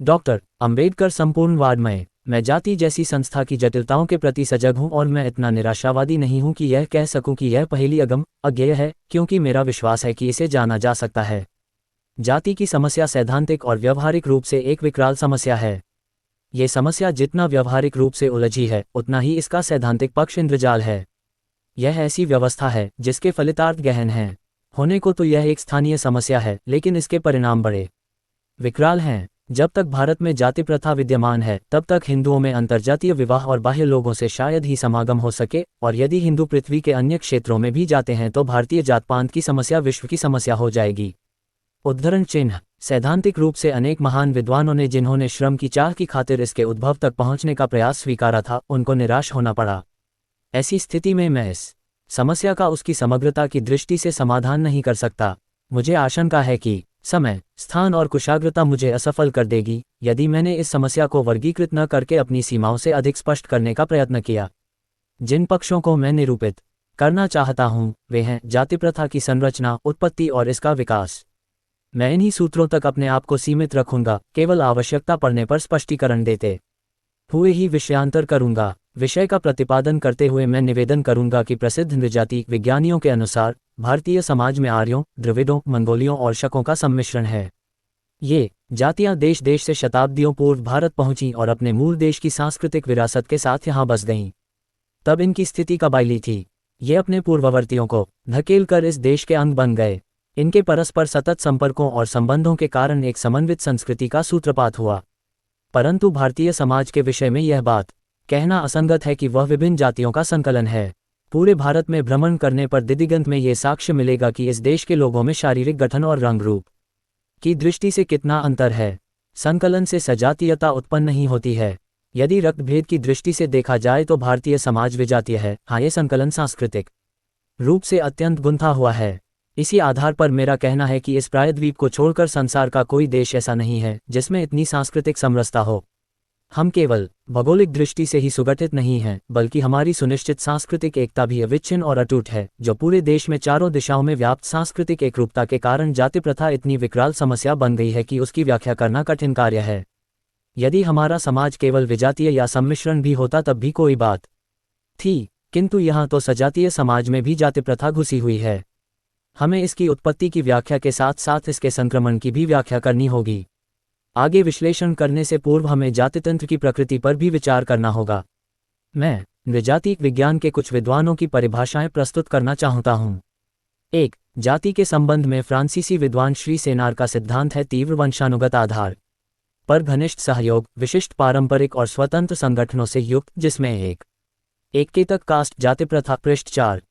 Doctor Ambedkar संपूर्ण वाड्मय। मैं जाति जैसी संस्था की जटिलताओं के प्रति सजग हूं और मैं इतना निराशावादी नहीं हूं कि यह कह सकूं कि यह पहेली अगम अज्ञेय है, क्योंकि मेरा विश्वास है कि इसे जाना जा सकता है। जाति की समस्या सैद्धांतिक और व्यवहारिक रूप से एक विकराल समस्या है। ये समस्या जितना व्यवहारिक रूप से उलझी है, उतना ही इसका सैद्धांतिक पक्ष इंद्रजाल है। यह ऐसी व्यवस्था है जिसके फलितार्थ गहन हैं। होने को तो यह एक स्थानीय समस्या है, लेकिन इसके परिणाम बड़े विकराल हैं। जब तक भारत में जाति प्रथा विद्यमान है, तब तक हिंदुओं में अंतर्जातीय विवाह और बाह्य लोगों से शायद ही समागम हो सके, और यदि हिंदू पृथ्वी के अन्य क्षेत्रों में भी जाते हैं तो भारतीय जातपात की समस्या विश्व की समस्या हो जाएगी। उद्धरण चिन्ह। सैद्धांतिक रूप से अनेक महान विद्वानों ने जिन्होंने श्रम की चाह की खातिर इसके उद्भव तक पहुंचने का प्रयास स्वीकारा था, उनको निराश होना पड़ा। ऐसी स्थिति में मैं इस समस्या का उसकी समग्रता की दृष्टि से समाधान नहीं कर सकता। मुझे आशंका है कि समय, स्थान और कुशाग्रता मुझे असफल कर देगी यदि मैंने इस समस्या को वर्गीकृत न करके अपनी सीमाओं से अधिक स्पष्ट करने का प्रयत्न किया। जिन पक्षों को मैं निरूपित करना चाहता हूं, वे हैं जाति प्रथा की संरचना, उत्पत्ति और इसका विकास। मैं इन्हीं सूत्रों तक अपने आप को सीमित रखूंगा, केवल आवश्यकता पड़ने पर स्पष्टीकरण देते हुए ही विषयांतर करूंगा। विषय का प्रतिपादन करते हुए मैं निवेदन करूंगा कि प्रसिद्ध नृजाति विज्ञानियों के अनुसार भारतीय समाज में आर्यों, द्रविड़ों, मंगोलियों और शकों का सम्मिश्रण है। ये जातियां देश देश से शताब्दियों पूर्व भारत पहुंची और अपने मूल देश की सांस्कृतिक विरासत के साथ यहां बस गईं। तब इनकी स्थिति कबायली थी। ये अपने पूर्ववर्तियों को धकेल कर इस देश के अंग बन गए। इनके परस्पर सतत संपर्कों और संबंधों के कारण एक समन्वित संस्कृति का सूत्रपात हुआ। परंतु भारतीय समाज के विषय में यह बात कहना असंगत है कि वह विभिन्न जातियों का संकलन है। पूरे भारत में भ्रमण करने पर दिदिगंत में ये साक्ष्य मिलेगा कि इस देश के लोगों में शारीरिक गठन और रंग रूप की दृष्टि से कितना अंतर है। संकलन से सजातीयता उत्पन्न नहीं होती है। यदि रक्तभेद की दृष्टि से देखा जाए तो भारतीय समाज विजातीय है। हाँ, ये संकलन सांस्कृतिक रूप से अत्यंत गुंथा हुआ है। इसी आधार पर मेरा कहना है कि इस प्रायद्वीप को छोड़कर संसार का कोई देश ऐसा नहीं है जिसमें इतनी सांस्कृतिक समरसता हो। हम केवल भौगोलिक दृष्टि से ही सुगठित नहीं हैं, बल्कि हमारी सुनिश्चित सांस्कृतिक एकता भी अविच्छिन्न और अटूट है, जो पूरे देश में चारों दिशाओं में व्याप्त सांस्कृतिक एकरूपता के कारण जाति प्रथा इतनी विकराल समस्या बन गई है कि उसकी व्याख्या करना कठिन कार्य है। यदि हमारा समाज केवल विजातीय या सम्मिश्रण भी होता तब भी कोई बात थी, किंतु यहाँ तो सजातीय समाज में भी जाति प्रथा घुसी हुई है। हमें इसकी उत्पत्ति की व्याख्या के साथ साथ इसके संक्रमण की भी व्याख्या करनी होगी। आगे विश्लेषण करने से पूर्व हमें जातितंत्र की प्रकृति पर भी विचार करना होगा। मैं नृजातिक विज्ञान के कुछ विद्वानों की परिभाषाएं प्रस्तुत करना चाहता हूं। 1. जाति के संबंध में फ्रांसीसी विद्वान श्री सेनार का सिद्धांत है तीव्र वंशानुगत आधार पर घनिष्ठ सहयोग, विशिष्ट पारंपरिक और स्वतंत्र संगठनों से युक्त, जिसमें एक केतक कास्ट जाति प्रथा। पृष्ठ 4।